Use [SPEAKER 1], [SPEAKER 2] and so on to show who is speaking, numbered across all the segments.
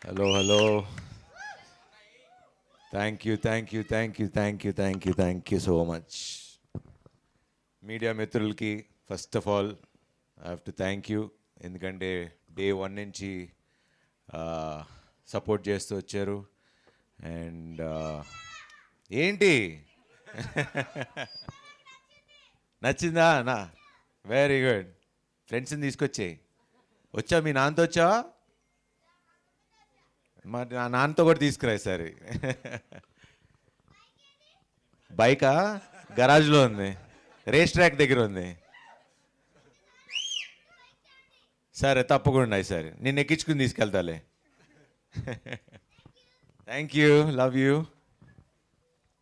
[SPEAKER 1] Hello, hello. Thank you so much. Media మిత్రులకి first of all I have to thank you. ఎందుకంటే day 1 నుంచి support చేస్తూ వచ్చారు. And ఏంటి నచ్చిందా నా? Very good. ఫ్రెండ్స్ని తీసుకొచ్చేయి. వచ్చా మీ నాన్నతో వచ్చావా? మరి నా నాన్నతో కూడా తీసుకురా సరే. బైకా గరాజ్లో ఉంది, రేస్ ట్రాక్ దగ్గర ఉంది. సరే తప్పకుండా సరే నేను ఎక్కించుకుని తీసుకెళ్తాలే. Thank you, love you.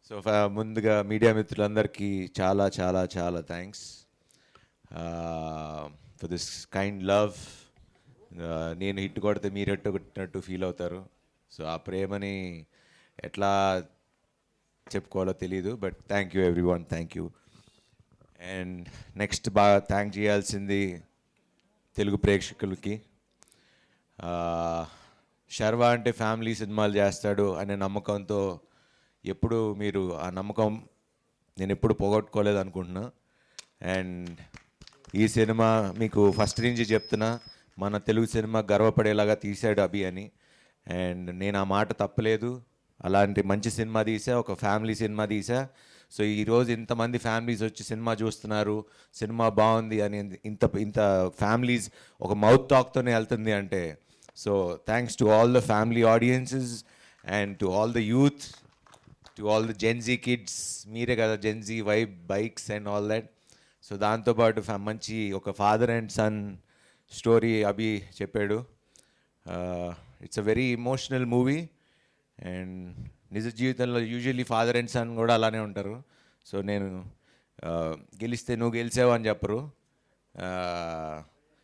[SPEAKER 1] So ముందుగా మీడియా మిత్రులందరికీ చాలా చాలా చాలా thanks for this kind love. నేను హిట్ కొడితే మీరు హిట్ కొట్టినట్టు ఫీల్ అవుతారు. సో ఆ ప్రేమని ఎట్లా చెప్పుకోవాలో తెలీదు. But thank you every one, thank you. And next బాగా థ్యాంక్ చేయాల్సింది తెలుగు ప్రేక్షకులకి. శర్వా అంటే ఫ్యామిలీ సినిమాలు చేస్తాడు అనే నమ్మకంతో ఎప్పుడు మీరు ఆ నమ్మకం నేను ఎప్పుడు పోగొట్టుకోలేదు అనుకుంటున్నా. అండ్ ఈ సినిమా మీకు ఫస్ట్ నుంచి చెప్తున్నా, మన తెలుగు సినిమా గర్వపడేలాగా తీశాడు అభి అని. అండ్ నేను ఆ మాట తప్పలేదు. అలాంటి మంచి సినిమా తీసా, ఒక ఫ్యామిలీ సినిమా తీసా. సో ఈరోజు ఇంతమంది ఫ్యామిలీస్ వచ్చి సినిమా చూస్తున్నారు, సినిమా బాగుంది అని ఇంత ఇంత ఫ్యామిలీస్ ఒక మౌత్ టాక్తోనే వెళ్తుంది అంటే, so thanks to all the family audiences and to all the youth, to all the Gen Z kids. మీరే కదా Gen Z vibe, bikes and all that. So దాంతోపాటు మంచి ఒక ఫాదర్ అండ్ సన్ స్టోరీ అభి చెప్పాడు. It's a very emotional movie. And నిజ జీవితంలో usually father and sun కూడా అలానే ఉంటారు. సో నేను గెలిస్తే నువ్వు గెలిచావు అని చెప్పరు,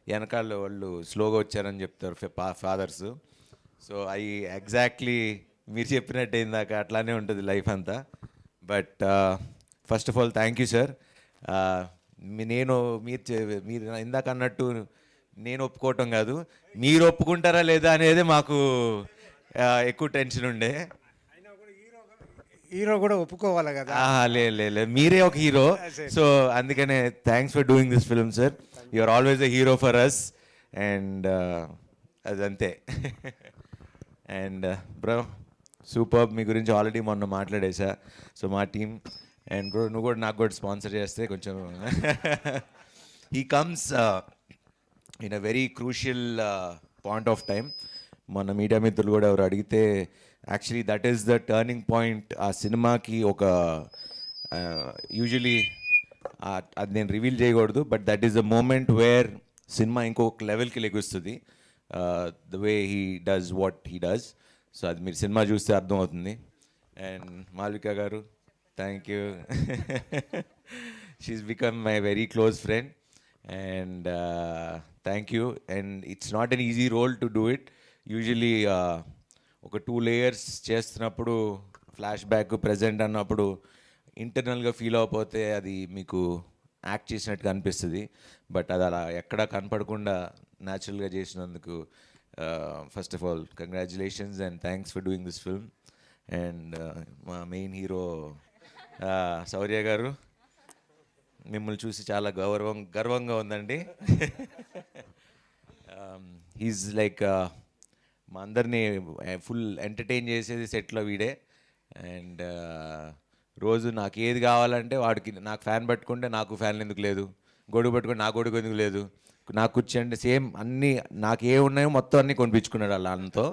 [SPEAKER 1] వెనకాల వాళ్ళు స్లోగా వచ్చారని చెప్తారు ఫాదర్స్. సో అవి ఎగ్జాక్ట్లీ మీరు చెప్పినట్టు ఇందాక అట్లానే ఉంటుంది లైఫ్ అంతా. But first of all thank you sir. నేను మీరు ఇందాక అన్నట్టు నేను ఒప్పుకోవటం కాదు, మీరు ఒప్పుకుంటారా లేదా అనేది మాకు ఎక్కువ టెన్షన్ ఉండే.
[SPEAKER 2] హీరో కూడా ఒప్పుకోవాలి కదా.
[SPEAKER 1] లే మీరే ఒక హీరో. సో అందుకనే thanks for doing this film sir. You are always a hero for us. And అదంతే. అండ్ బ్రో సూపర్, మీ గురించి ఆల్రెడీ మొన్న మాట్లాడేసా. సో మా టీం అండ్ బ్రో నువ్వు కూడా నాకు కూడా స్పాన్సర్ చేస్తే కొంచెం he comes in a very crucial point of time. మన మీడియా మిత్రులు కూడా ఎవరు అడిగితే actually that is the turning point ఆ సినిమాకి. ఒక యూజువలీ అది నేను రివీల్ చేయకూడదు, but that is the moment where cinema ఇంకొక లెవెల్కి లెగుస్తుంది. The way he does what he does. So అది మీరు సినిమా చూస్తే అర్థమవుతుంది. అండ్ మాల్విక గారు thank you. She is become my very close friend. And thank you. And it's not an easy role to do it. Usually ఒక 2 layers చేస్తున్నప్పుడు flash back present అన్నప్పుడు ఇంటర్నల్గా feel అవ్వకపోతే అది మీకు యాక్ట్ చేసినట్టుగా అనిపిస్తుంది. బట్ అది అలా ఎక్కడా కనపడకుండా న్యాచురల్గా చేసినందుకు first of all congratulations and thanks for doing this film. And మా మెయిన్ హీరో శౌర్య గారు, మిమ్మల్ని చూసి చాలా గర్వంగా ఉందండి. హీజ్ లైక్ మా అందరినీ ఫుల్ ఎంటర్టైన్ చేసేది సెట్లో వీడే. అండ్ రోజు నాకు ఏది కావాలంటే వాడికి, నాకు ఫ్యాన్ పట్టుకుంటే నాకు ఫ్యాన్ ఎందుకు లేదు, గొడుగు పట్టుకుంటే నాకు గొడుగు ఎందుకు లేదు, నాకు కుర్చీ అంటే సేమ్ అన్నీ నాకు ఏ ఉన్నాయో మొత్తం అన్నీ కొనిపించుకున్నాడు వాళ్ళ అన్నతో.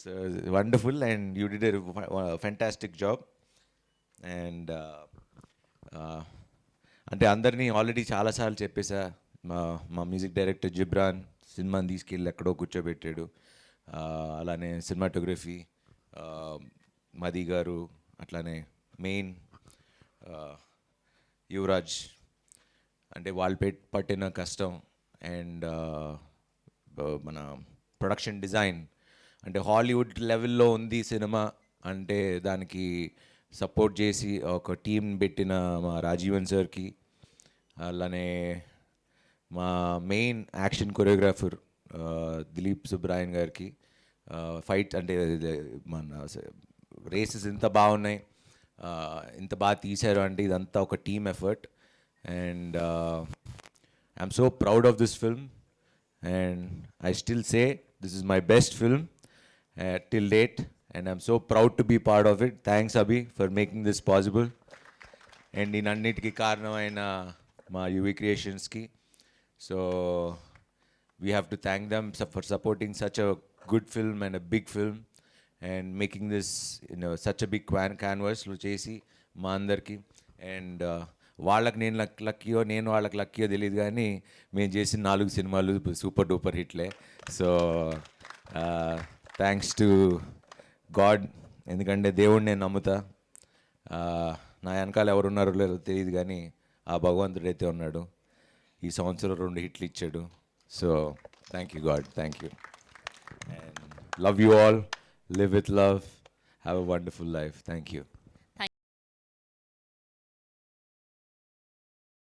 [SPEAKER 1] So wonderful and you did a fantastic job. And అంటే అందరినీ ఆల్రెడీ చాలాసార్లు చెప్పేసా. మా మ్యూజిక్ డైరెక్టర్ జిబ్రాన్ సినిమాని తీసుకెళ్ళి ఎక్కడో కూర్చోబెట్టాడు. అలానే సినిమాటోగ్రఫీ మది గారు, అట్లానే మెయిన్ యువరాజ్. అంటే వాళ్ళు పట్టిన కష్టం. అండ్ మన ప్రొడక్షన్ డిజైన్ అంటే హాలీవుడ్ లెవెల్లో ఉంది సినిమా అంటే దానికి సపోర్ట్ చేసి ఒక టీం పెట్టిన మా రాజీవన్ సార్కి, అలానే మా main action choreographer Dilip Subrayan గారికి, ఫైట్ అంటే మన రేసెస్ ఇంత బాగున్నాయి, ఇంత బాగా తీశారు అంటే ఇదంతా ఒక team effort. And I'm so proud of this film, and I still say this is my best film till date, and I'm so proud to be part of it. Thanks Abhi for making this possible. And దీనన్నిటికీ కారణమైన మా UV క్రియేషన్స్కి, so we have to thank them for supporting such a good film and a big film and making this, you know, such a big canvas లో చేసి మా అందరికి. And వాళ్ళకి నేను లక్కీయో నేను వాళ్ళకి లక్కీయో తెలియదు, కానీ మేము చేసిన 4 సినిమాలు సూపర్ డూపర్ హిట్లే. సో థ్యాంక్స్ టు గాడ్, ఎందుకంటే దేవుడిని నేను నమ్ముతా. నా వెనకాల ఎవరున్నారో లేదో తెలియదు, కానీ ఆ భగవంతుడైతే ఉన్నాడు. ఈ సంవత్సరం 2 హిట్లు ఇచ్చాడు. So thank you God, thank you. And love you all, live with love, have a wonderful life. Thank you.